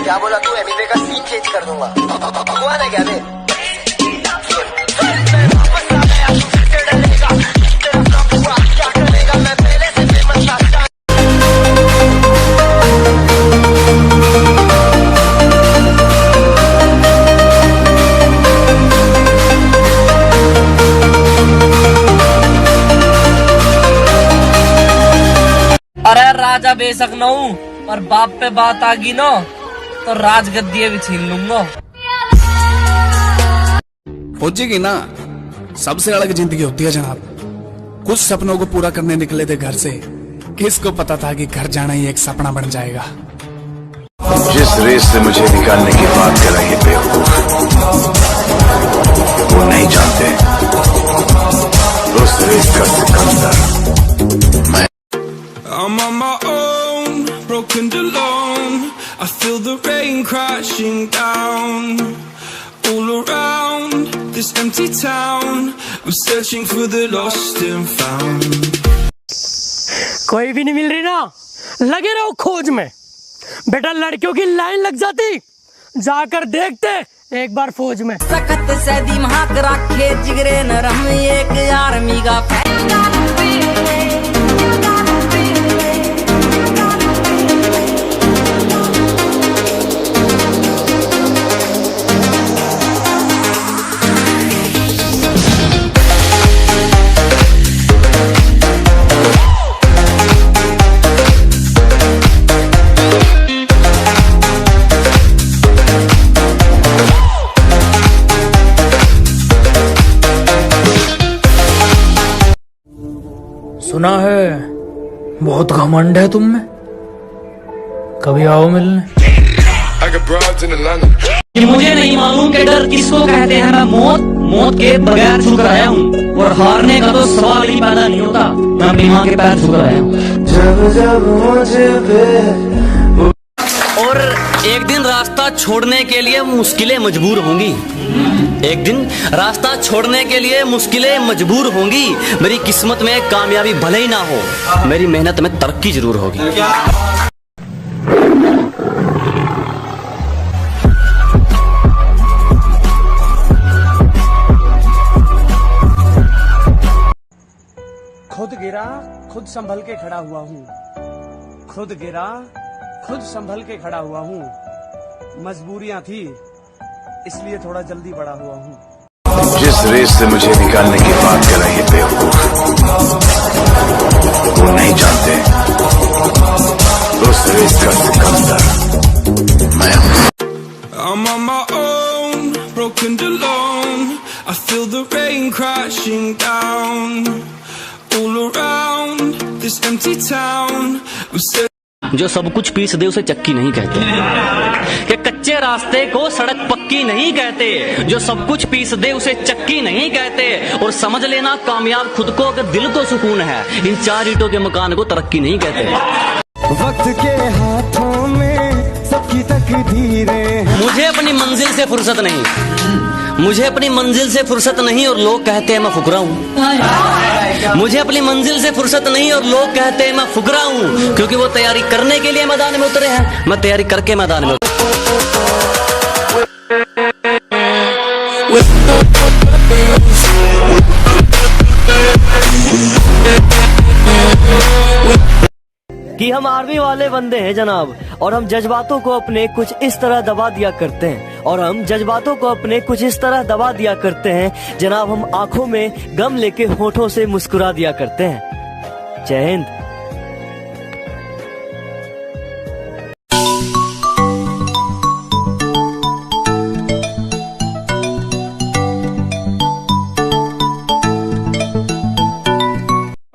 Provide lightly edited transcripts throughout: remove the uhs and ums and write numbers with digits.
क्या बोला तू? एमिवे का सीन चेंज कर दूंगा। कौन है क्या बे? अरे राजा बेशक न हूँ, पर बाप पे बात आ गई ना तो राजगद्दी भी छीन लूंगा। फौजी ना सबसे अलग जिंदगी होती है जनाब। कुछ सपनों को पूरा करने निकले थे घर से, किसको पता था कि घर जाना ही एक सपना बन जाएगा। जिस रेस से मुझे निकालने की बात कर रहे बेवकूफ, वो नहीं जानते उस रेस का सिकंदर मैं। I'm on my own, broken alone. I feel the rain crashing down all around this empty town. I'm searching for the lost and found. कोई भी नहीं मिल रही ना, लगे रहो खोज में। बेटा लड़कियों की लाइन लग जाती, जाकर देखते एक बार फौज में। सख्त से दिमाग रखे जिगरे नरम, एक आर्मी का सुना है बहुत घमंड है तुम में, कभी आओ मिलने। मुझे नहीं मालूम कि डर किसको कहते हैं। मैं मौत के बगैर झुक रहा हूँ, और हारने का तो सवाल ही पैदा नहीं होता। मैं अपनी माँ के पैर झुक रहा हूँ। और एक दिन रास्ता छोड़ने के लिए मुश्किलें मजबूर होंगी। एक दिन रास्ता छोड़ने के लिए मुश्किलें मजबूर होंगी। मेरी किस्मत में कामयाबी भले ही ना हो, मेरी मेहनत में तरक्की जरूर होगी। खुद गिरा खुद संभल के खड़ा हुआ हूँ, खुद गिरा खुद संभल के खड़ा हुआ हूँ। मजबूरियां थी इसलिए थोड़ा जल्दी बड़ा हुआ हूँ। जिस रेस से मुझे निकालने की बात कर रहे बेवकूफ, वो नहीं जानते उस रेस का सिकंदर मैं हूँ। I'm on my own, broken alone. I feel the rain crashing down all around this empty town. जो सब कुछ पीस दे उसे चक्की नहीं कहते, कि कच्चे रास्ते को सड़क पक्की नहीं कहते। जो सब कुछ पीस दे उसे चक्की नहीं कहते। और समझ लेना कामयाब खुद को अगर दिल को सुकून है, इन 4 ईंटों के मकान को तरक्की नहीं कहते। वक्त के हाथों में सबकी तकदीरें। मुझे अपनी मंजिल से फुर्सत नहीं, मुझे अपनी मंजिल से फुर्सत नहीं, और लोग कहते हैं मैं फुकरा हूँ। मुझे अपनी मंजिल से फुर्सत नहीं और लोग कहते हैं मैं फुकरा हूँ, क्योंकि वो तैयारी करने के लिए मैदान में उतरे हैं, मैं तैयारी करके मैदान में कि हम आर्मी वाले बंदे हैं जनाब, और हम जज्बातों को अपने कुछ इस तरह दबा दिया करते हैं, और हम जज्बातों को अपने कुछ इस तरह दबा दिया करते हैं जनाब। हम आंखों में गम लेके होठों से मुस्कुरा दिया करते हैं। जय हिंद।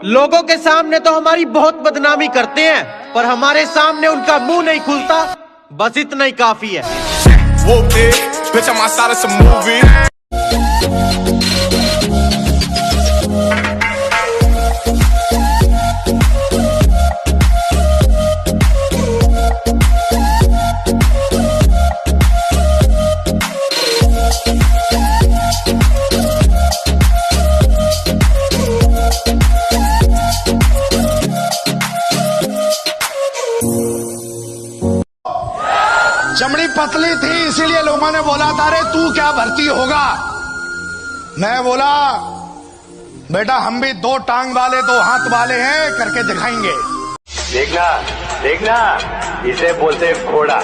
लोगों के सामने तो हमारी बहुत बदनामी करते हैं, पर हमारे सामने उनका मुंह नहीं खुलता, बस इतना ही काफी है। चमड़ी पतली थी इसीलिए लोगों ने बोला था रे तू क्या भर्ती होगा। मैं बोला बेटा हम भी 2 टांग वाले 2 हाथ वाले हैं, करके दिखाएंगे। देखना देखना, इसे बोलते हैं घोड़ा।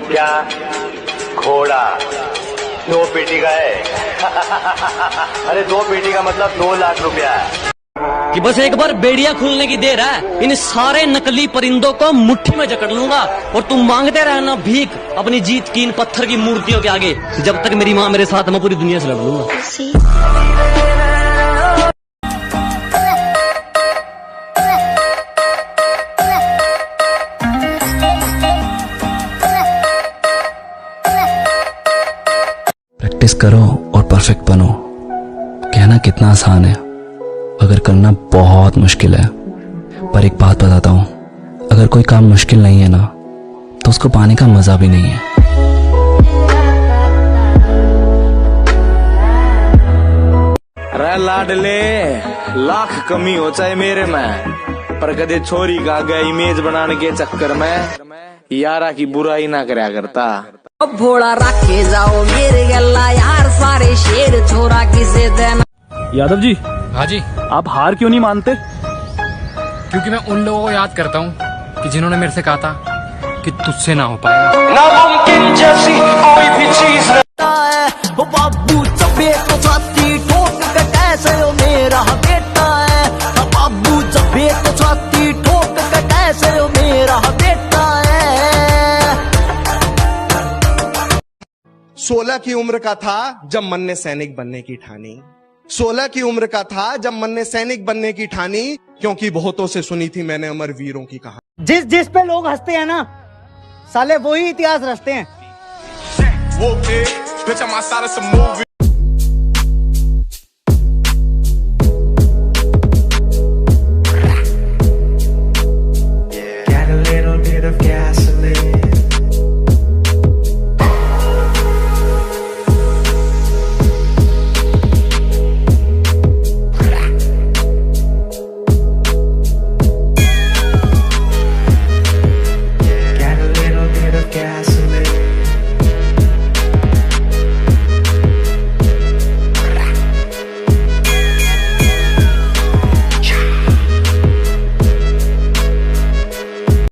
क्या घोड़ा 2 पेटी का है। अरे 2 पेटी का मतलब 2 लाख रुपया है। कि बस एक बार बेड़िया खुलने की देर है, इन सारे नकली परिंदों को मुट्ठी में जकड़ लूंगा और तुम मांगते रहना भीख अपनी जीत की इन पत्थर की मूर्तियों के आगे। जब तक मेरी माँ मेरे साथ, मैं पूरी दुनिया से लड़ लूंगा। प्रैक्टिस करो और परफेक्ट बनो। कहना कितना आसान है, अगर करना बहुत मुश्किल है। पर एक बात बताता हूं, अगर कोई काम मुश्किल नहीं है ना, तो उसको पाने का मजा भी नहीं है। अरे लाडले, लाख कमी हो चाहे मेरे में, पर कदे छोरी का गया इमेज बनाने के चक्कर में यारा की बुराई ना करया करता। अब भोला रखे जाओ मेरे गला यार, सारे शेर छोरा किसे देना। यादव जी। हाँ जी। आप हार क्यों नहीं मानते? क्योंकि मैं उन लोगों को याद करता हूँ कि जिन्होंने मेरे से कहा था कि तुझसे ना हो पाएगा। नामुमकिन जैसी कोई भी चीज वो बाबू चबे तो छाती ठोक के कैसे हो मेरा बेटा है। बाबू चबे तो छाती ठोक के कैसे हो मेरा बेटा है। 16 की उम्र का था जब मन ने सैनिक बनने की ठानी। 16 की उम्र का था जब मन ने सैनिक बनने की ठानी, क्योंकि बहुतों से सुनी थी मैंने अमर वीरों की कहानी। जिस जिस पे लोग हंसते हैं ना, साले वही इतिहास रचते हैं।